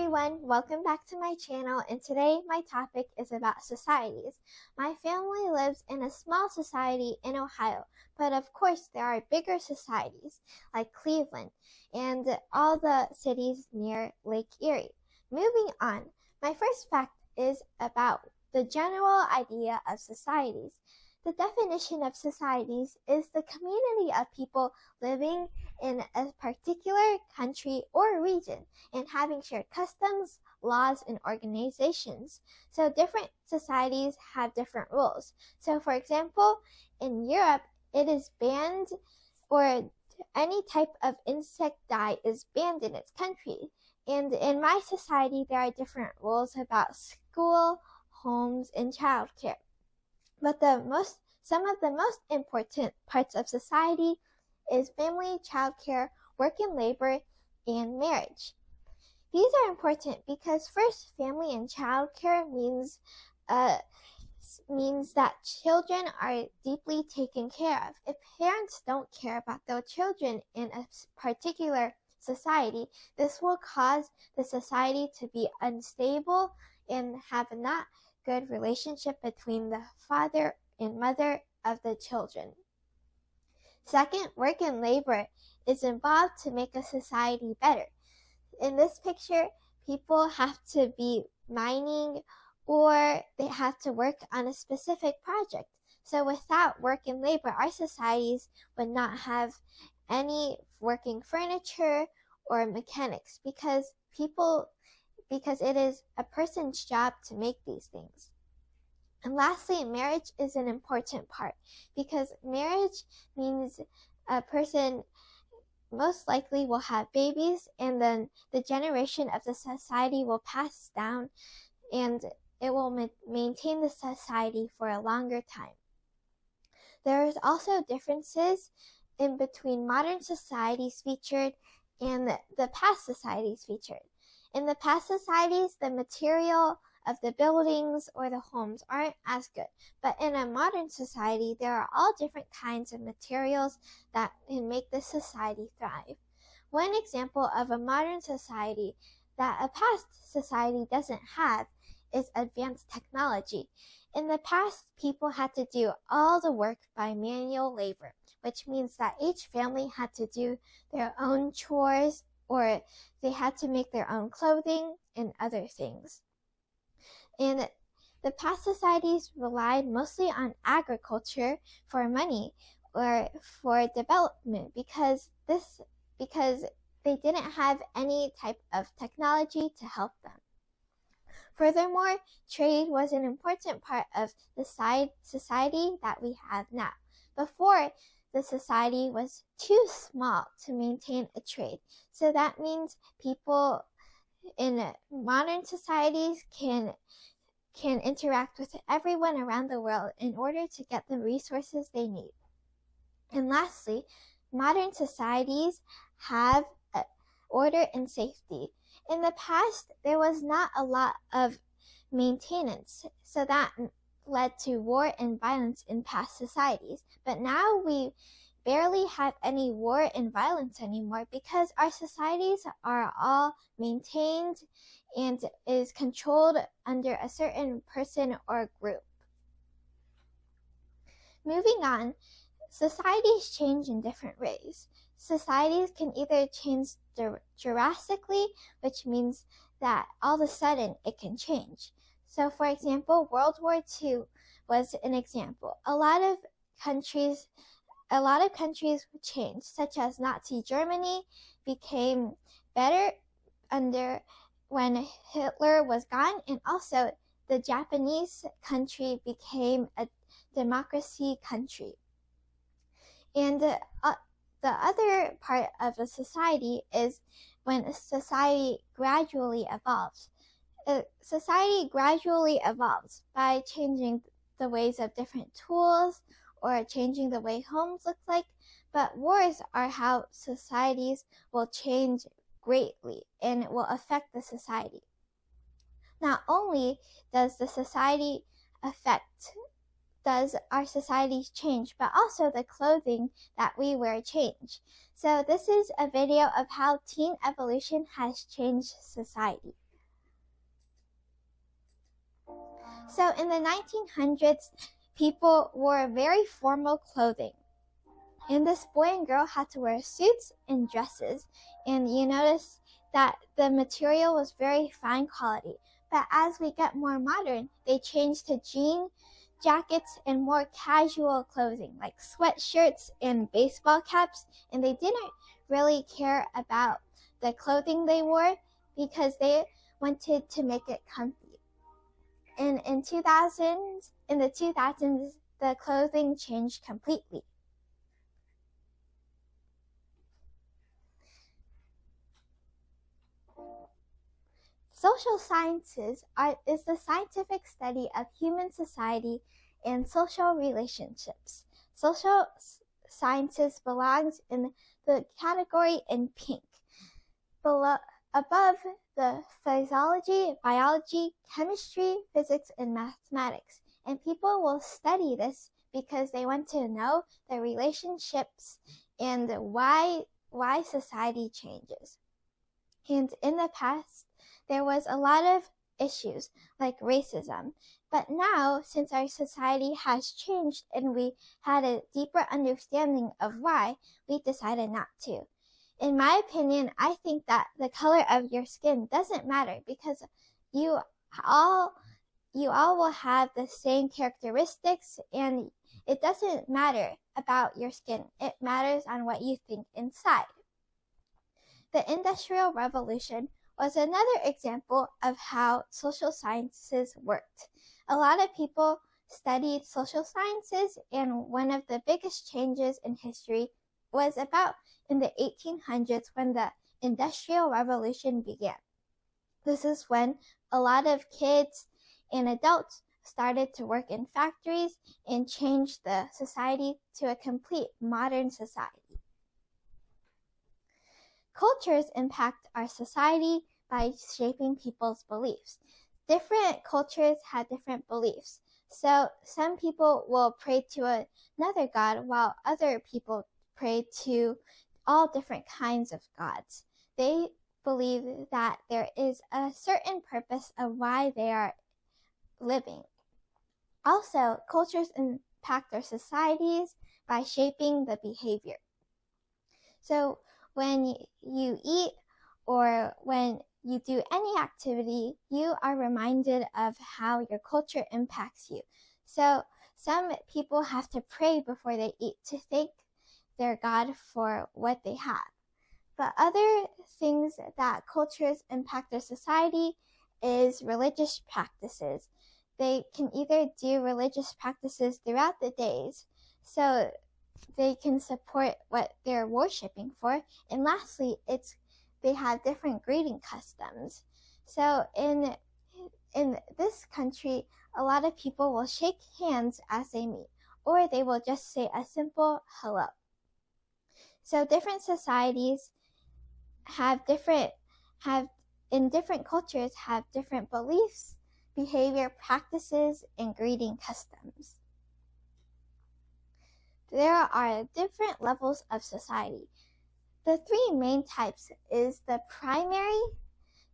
everyone, welcome back to my channel, and today my topic is about societies. My family lives in a small society in Ohio, but of course there are bigger societies like Cleveland and all the cities near Lake Erie. Moving on, my first fact is about the general idea of societies. The definition of societies is the community of people living in a particular country or region and having shared customs, laws, and organizations. So different societies have different rules. So for example, in Europe, it is banned, or any type of insect dye is banned in its country. And in my society, there are different rules about school, homes, and childcare. But some of the most important parts of society is family, childcare, work and labor, and marriage. These are important because first, family and childcare means that children are deeply taken care of. If parents don't care about their children in a particular society, this will cause the society to be unstable and have a not good relationship between the father and mother of the children. Second, work and labor is involved to make a society better. In this picture, people have to be mining or they have to work on a specific project. So without work and labor, our societies would not have any working furniture or mechanics because it is a person's job to make these things. And lastly, marriage is an important part because marriage means a person most likely will have babies, and then the generation of the society will pass down and it will maintain the society for a longer time. There is also differences in between modern societies featured and the past societies featured. In the past societies, the material of the buildings or the homes aren't as good, but in a modern society, there are all different kinds of materials that can make the society thrive. One example of a modern society that a past society doesn't have is advanced technology. In the past, people had to do all the work by manual labor, which means that each family had to do their own chores, or they had to make their own clothing and other things. And the past societies relied mostly on agriculture for money or for development because they didn't have any type of technology to help them. Furthermore, trade was an important part of the society that we have now. Before, the society was too small to maintain a trade. So that means people in modern societies can interact with everyone around the world in order to get the resources they need. And lastly, modern societies have order and safety. In the past, there was not a lot of maintenance, so that led to war and violence in past societies. But now we barely have any war and violence anymore because our societies are all maintained and is controlled under a certain person or group. Moving on, societies change in different ways. Societies can either change drastically, which means that all of a sudden it can change. So for example, World War II was an example. A lot of countries changed, such as Nazi Germany became better when Hitler was gone, and also the Japanese country became a democracy country. And the other part of a society is when a society gradually evolves. Society gradually evolves by changing the ways of different tools or changing the way homes look like, but wars are how societies will change greatly and it will affect the society. Not only does our societies change, but also the clothing that we wear change. So this is a video of how teen evolution has changed society. So in the 1900s, people wore very formal clothing. And this boy and girl had to wear suits and dresses. And you notice that the material was very fine quality. But as we get more modern, they changed to jean jackets and more casual clothing like sweatshirts and baseball caps. And they didn't really care about the clothing they wore because they wanted to make it comfy. And in the 2000s, the clothing changed completely. Social sciences is the scientific study of human society and social relationships. Social sciences belongs in the category in pink. Above the physiology, biology, chemistry, physics, and mathematics. And people will study this because they want to know the relationships and why society changes. And in the past, there was a lot of issues like racism. But now, since our society has changed and we had a deeper understanding of why, we decided not to. In my opinion, I think that the color of your skin doesn't matter because you all will have the same characteristics, and it doesn't matter about your skin. It matters on what you think inside. The Industrial Revolution was another example of how social sciences worked. A lot of people studied social sciences, and one of the biggest changes in history was about in the 1800s when the Industrial Revolution began. This is when a lot of kids and adults started to work in factories and changed the society to a complete modern society. Cultures impact our society by shaping people's beliefs. Different cultures have different beliefs. So some people will pray to another god while other people pray to all different kinds of gods. They believe that there is a certain purpose of why they are living. Also, cultures impact our societies by shaping the behavior. So when you eat or when you do any activity, you are reminded of how your culture impacts you. So some people have to pray before they eat to thank their God for what they have. But other things that cultures impact their society is religious practices. They can either do religious practices throughout the days, so they can support what they're worshiping for. And lastly, they have different greeting customs. So in this country, a lot of people will shake hands as they meet, or they will just say a simple hello. So different societies in different cultures have different beliefs, behavior, practices, and greeting customs. There are different levels of society. The three main types is the primary,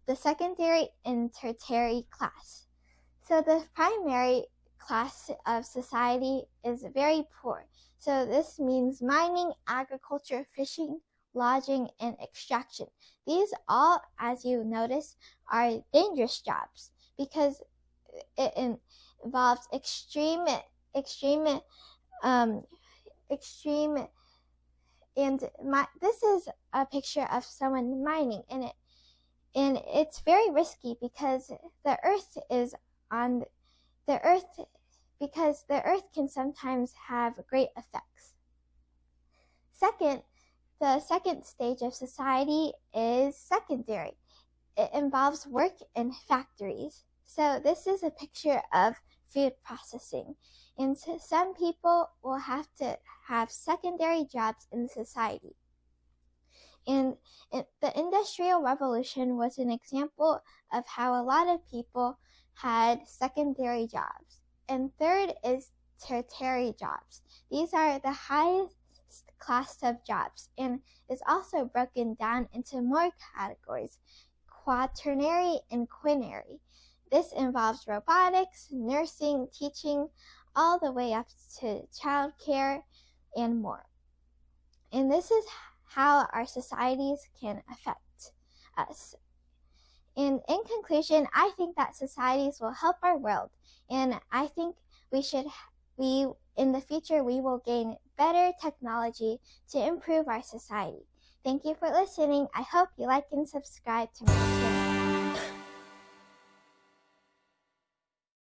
the secondary, and tertiary class. So the primary class of society is very poor. So this means mining, agriculture, fishing, lodging, and extraction. These all, as you notice, are dangerous jobs because it involves extreme, and this is a picture of someone mining, and it's very risky because the earth can sometimes have great effects. Second, the second stage of society is secondary. It involves work in factories. So this is a picture of food processing. And so some people will have to have secondary jobs in society. And the Industrial Revolution was an example of how a lot of people had secondary jobs. And third is tertiary jobs. These are the highest class of jobs and is also broken down into more categories, quaternary and quinary. This involves robotics, nursing, teaching, all the way up to childcare and more. And this is how our societies can affect us. And in conclusion, I think that societies will help our world, and I think in the future we will gain better technology to improve our society. Thank you for listening. I hope you like and subscribe to my channel.